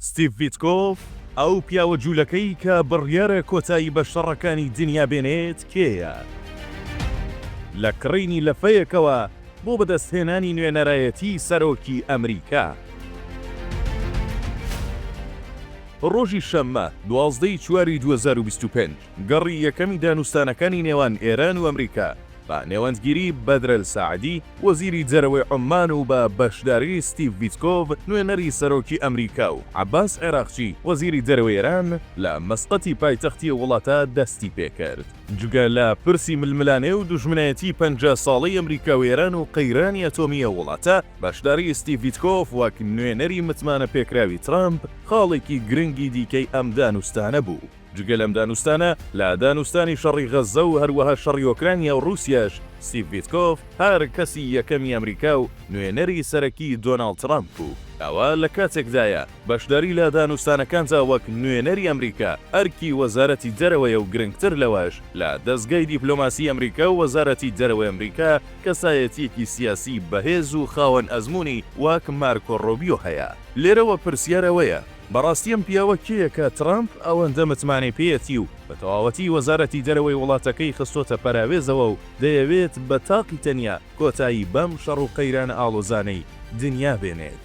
ستیڤ ڤیتکۆف ئەو پیاوە جوولەکەی کە بڕیارە کۆتایی بە شەڕەکانی دنیا بێنێت کێیە؟ لە کڕینی لەفەیەکەوە بۆ بەدەستهێنانی نوێنەرایەتی سەرۆکی ئەمریکا. ڕۆژی شەممە 12 چواری 2025 گەڕی یەکەمی دانوستانەکانی نێوان ئێران و ئەمریکا بە نێوەندگیری بەدرەل سەعدی وەزیری جەرەوەی عومان و بە بەشداری ستیڤ ڤیتکۆف نوێنەری سەرۆکی ئەمریکا و عەباس عێراقچی وەزیری جەرەوەی ئێران لە مەسقەتی پایتەختی وڵاتە دەستی پێکرد. جگە لە پرسی ململانێ و دوژمنایەتی 50 ساڵەی ئەمریکا و ئێران و قەیرانی ئەتۆمیە وڵاتە، بەشداری ستیڤ ڤیتکۆف وەک نوێنەری متمانە پێکراوی ترامپ خاڵێکی گرنگی دیکەی ئەم دانوستانە بوو. جگە لەم دانوستانە لە دانوستانی شەڕی غەزە و هەروەها شەڕی ئۆکرانیا و رووسیاش ستیڤ ڤیتکۆف هەر کەسی یەکەمی ئەمریکا و نوێنەری سەرەکی دۆناڵد ترامپ بوو. ئەوە لە کاتێکدایە بەشداری لە دانوستانەکاندا وەک نوێنەری ئەمریکا ئەرکی وەزارەتی دەرەوەیە و گرنگتر لەوەش لە دەستگای دیپلۆماسی ئەمریکا و وەزارەتی دەرەوەی ئەمریکا کەسایەتیەکی سیاسی بەهێز و خاوەن ئەزموونی وەک مارکۆ ڕۆبیۆ هەیە. لێرەوە پرسیارەوەیە بەڕاستیم پیاوە کێیە کە ترامپ ئەوەندە متمانەی پێیەتی و بە تەواوەتی وەزارەتی دەرەوەی وڵاتەکەی خستۆتە پەراوێزەوە و دەیەوێت بە تاقی تەنیا کۆتایی بەم شەڕ و قەیرانە ئاڵۆزانەی دنیا بێنێت.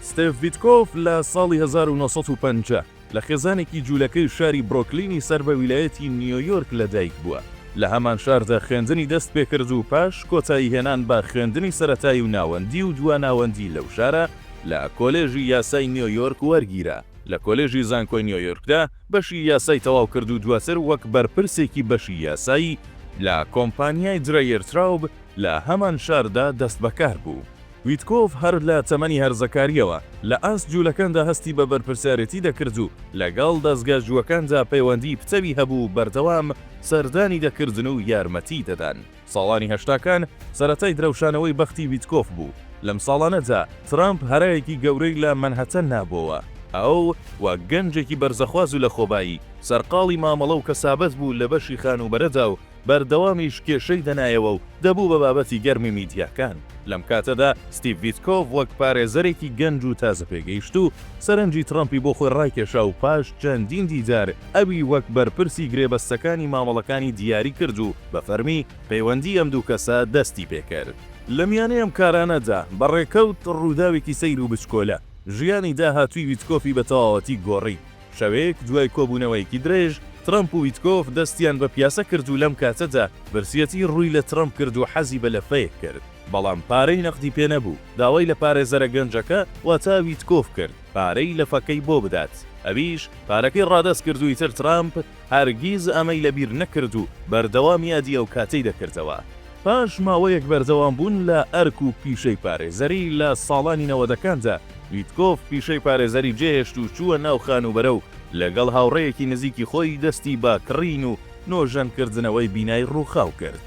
ستیڤ ڤیتکۆف لە ساڵی 1950 لە خێزانێکی جوولەکەی شاری برۆکلینی سەر بە ویلایەتی نیویۆرک لەدایک بووە. لە هەمان شاردا خوێندنی دەست پێکرد و پاش کۆتایی هێنان بە خوێندنی سەرەتایی و ناوەندی و دوواناوەندی لەو شارە لە کۆلێژی یاسای نیویۆرک وەرگیرە. لە کۆلێژی زانکۆی نیویۆرکدا بەشی یاسای تەواو کرد و دواتر وەک بەرپرسێکی بەشی یاسایی لە کۆمپانیای درایر تراوب لە هەمان شاردا دەست بەکار بوو. ڤیتکۆف هەر لە تەمەنی هەرزەکاریەوە لە ئاست جوولەکاندا هەستی بە بەرپرسارەتی دەکرد و لەگەڵ دەستگاژووەکاندا پەیوەندی پتەوی هەبوو بەردەوام سەردانی دەکردن و یارمەتی دەدان. ساڵانی هەشتاکان سەرەتای درەوشانەوەی بەختی ڤیتکۆف بوو. لەم ساڵانەدا ترامپ هەرایەکی گەورەی لە مەنهەتەن نابۆوە. ئەو وە گەنجێکی بەرزەخواز و لە خۆبایی سەرقاڵی مامەڵە و کەسابەت بوو لە بەشی خانوبەرەدا و بەردەوامیش کێشەی دەنایەوە و دەبوو بە بابەتی گەرمی میدیاکان. لەم کاتەدا ستیڤ ڤیتکۆف وەک پارێزەرێکی گەنج و تازە پێگەیشت و سەرنجی ترامپی بۆ خۆی ڕایکێشا و پاش چەندین دیدار ئەوی وەک بەرپرسی گرێبەستەکانی مامەڵەکانی دیاری کرد و بە فەرمی پەیوەندی ئەم دوو کەسە دەستی پێکرد. لە میانەی ئەم کارانەدا بەڕێکەوت ڕووداوێکی سەیر و بچکۆلە ژیانی داهاتووی ڤیتکۆفی بە تەواوەتی گۆڕی. شەوەیەک دوای کۆبوونەوەیەکی درێژ ترامپ و ڤیتکۆف دەستیان بە پیاسە کرد و لەم کاتەدا برسیەتی ڕووی لە ترامپ کرد و حەزی بە لەفەیەک کرد. بەڵام پارەی نەقدی پێ نەبوو. داوای لە پارێزەرە گەنجەکە واتە ڤیتکۆف کرد پارەی لەفەکەی بۆ بدات. ئەویش پارەکەی ڕادەست کرد و ئیتر ترامپ هەرگیز ئەمەی لەبیر نەکرد و بەردەوامی یادی ئەو کاتەی دەکردەوە. پاش ماوەیەک بەردەوام بوون لە ئەرک و پیشەی پارێزەری لە ساڵانی 90ەکاندا ڤیتکۆف پیشەی پارێزەری جێهێشت و چووە ناو خانوبەرە و لەگەڵ هاوڕێیەکی نزیکی خۆی دەستی با کڕین و نۆژەنکردنەوەی بینای ڕووخاو کرد.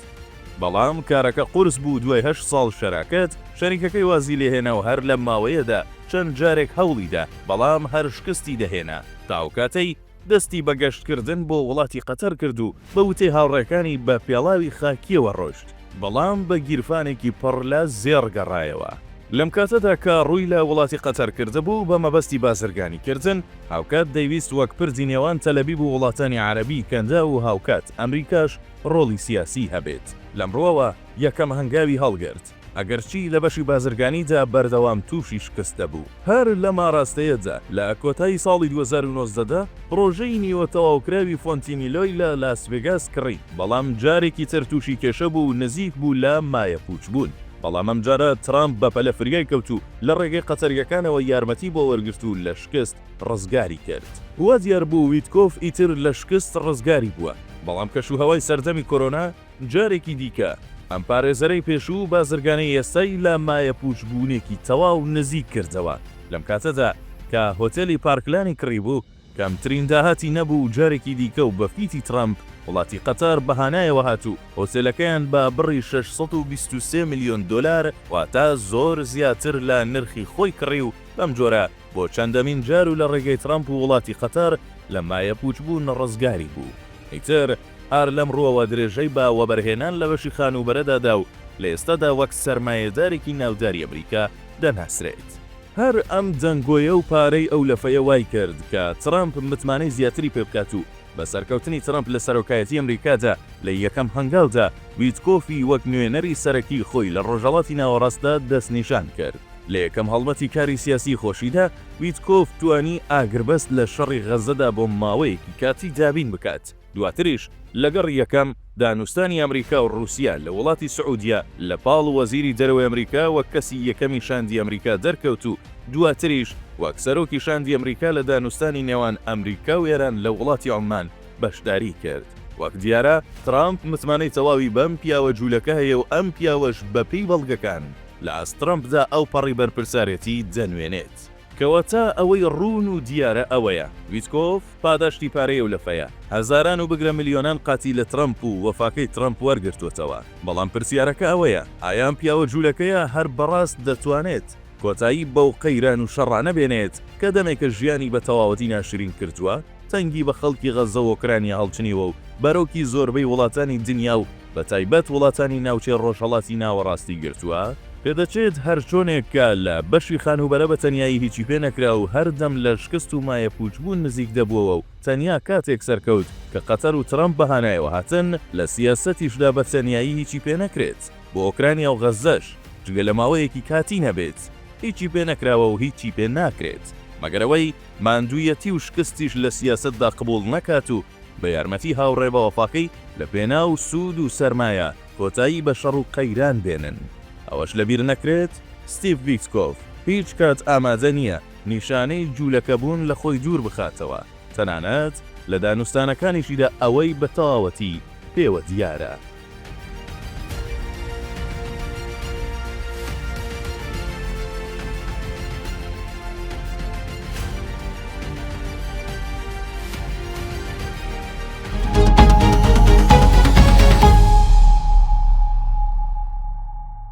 بەڵام کارەکە قورس بوو. دوای 8 ساڵ شەراکەت شەریکەکەی وازی لێهێنا و هەر لەم ماوەیەدا چەند جارێک هەوڵیدا بەڵام هەر شکستی دەهێنا. تاوکاتەی دەستی بە گەشتکردن بۆ وڵاتی قەتەر کرد و بە وتەی هاوڕێکانی بە پێڵاوی خاکیەوە ڕۆشت. بەڵام بە گیرفانێکی پڕ لە زێڕ گەڕایەوە. لەم کاتەدا کە ڕووی لە وڵاتی قەتەر کرده بوو بە مەبەستی بازرگانی کردن، هاوکات دەیویست وەک پردی نێوان تەلەبیب و وڵاتانی عەرەبی کەندا و هاوکات ئەمریکاش ڕۆڵی سیاسی هەبێت. لەمڕۆوە یەکەم هەنگاوی هەڵگرت. ئەگەرچی لە بەشی بازرگانیدا بەردەوام تووشی شکستە بوو. هەر لە ماڕاستەیەدا لە کۆتایی ساڵی 2019دا پرۆژەی نیوە تەواوکراوی فۆنتینیلۆی لە لاس ڤێگاس کڕی. بەڵام جارێکی تر تووشی کێشە بوو و نزیک بوو لە مایە پوچ بوون. بەڵام ئەم جارە ترامپ بە پەلە فریای کەوت و لە ڕێگەی قەتەریەکانەوە یارمەتی بۆ وەرگرت و لە شکست ڕزگاری کرد. وا دیار بوو ڤیتکۆف ئیتر لە شکست ڕزگاری بووە. بەڵام کەشوهەوای سەردەمی کۆرۆنا جارێکی دیکە ئەم پارێزەرەی پێشوو بازرگانەی ئێستای لە مایە پوچبوونێکی تەواو نزیک کردەوە. لەم کاتەدا کە هۆتێلی پارکلانی کڕی بوو کەمترین داهاتی نەبوو جارێکی دیکە و بە فیتی ترامپ وڵاتی قەتەر بەهانایەوە هاتوو هۆتێلەکەیان بە بڕی 623 میلیۆن دۆلار واتە زۆر زیاتر لە نرخی خۆی کڕی و بەم جۆرە بۆ چەندەمین جار و لە ڕێگەی ترامپ و وڵاتی قەتەر لە مایە پوچبوون ڕزگاری بوو. ئیتر هەر لەم ڕووەوە درێژەی بە وەبەرهێنان لە بەشی خانوبەرەدادا و لە ئێستادا وەک سەرمایەدارێکی ناوداری ئەمریکا دەناسرێت. هەر ئەم جەنگۆیە و پارەی ئەو لەفەیە وای کرد کە ترامپ متمانەی زیاتری پێ بکات و بە سەرکەوتنی ترامپ لە سەرۆکایەتی ئەمریکادا لە یەکەم هەنگاودا ویتکۆفی وەک نوێنەری سەرەکی خۆی لە ڕۆژهەڵاتی ناوەڕاستدا دەستنیشان کرد. لە یەکەم هەڵمەتی کاری سیاسی خۆشیدا ویتکۆف توانی ئاگربەست لە شەڕی غەزەدا بۆ ماوەیەکی کاتی دابین بکات. دواتریش لەگەڕ یەکەم دانوستانی ئەمریکا و رووسیا لە وڵاتی سعودیا لە پاڵ وەزیری دەرەوەی ئەمریکا وەک کەسی یەکەمی شاندی ئەمریکا دەرکەوت و دواتریش وەک سەرۆکی شاندی ئەمریکا لە دانوستانی نێوان ئەمریکا و ئێران لە وڵاتی عومان بەشداری کرد. وەک دیارە ترامپ متمانەی تەواوی بەم پیاوە جوولەکە هەیە و ئەم پیاوەش بەپێی بەڵگەکان لە ئاسترامپدا ئەو پەڕی بەرپرسارەتی دەنوێنێت. کەواتە ئەوەی ڕوون و دیارە ئەوەیە ویتکۆف پاداشتی پارەی ئەو لەفەیە هەزاران و بگرە میلیۆنان قاتی لە ترامپ و وەفاکەی ترامپ وەرگرتووەتەوە. بەڵام پرسیارەکە ئەوەیە ئایا پیاوە جوولەکەیە هەر بەڕاست دەتوانێت کۆتایی بەو قەیران و شەڕانە بێنێت کە دەمێکە ژیانی بە تەواوەتی ناشرین کردووە، تەنگی بە خەڵکی غەزە و ئۆکرانیا هەڵچنیوە و بەرەوکی زۆربەی وڵاتانی دنیا و بە تایبەت وڵاتانی ناوچەی ڕۆژهەڵاتی ناوەڕاستی گرتووە؟ پێدەچێت هەر چۆنێکە لە بەشی خانوبەرە بە تەنیایی هیچی پێ نەکرا و هەردەم لە شکست و مایە پوچبوون نزیک دەبووەوە و تەنیا کاتێک سەرکەوت کە قەتەر و ترامپ بەهانایەوە هاتن لە سیاسەتیشدا بە تەنیایی هیچی پێ نەکرێت. بۆ ئۆکرانیا و غەزەش جگە لە ماوەیەکی کاتی نەبێت هیچی پێ نەکراوە و هیچی پێ ناکرێت مەگەرەوەی ماندوویەتی و شکستیش لە سیاسەتدا قبول نەکات و بە یارمەتی هاوڕێ بە وەفاقی لە پێناو سوود و سەرمایە کۆتایی بە شەڕ و قەیران بێنن. ئەوەش لەبیر نەکرێت ستیڤ ویتکۆف هیچ کات ئامادە نییە نیشانەی جوولەکە بوون لە خۆی دوور بخاتەوە، تەنانەت لە دانوستانەکانیشیدا ئەوەی بە تەواوەتی پێوە دیارە.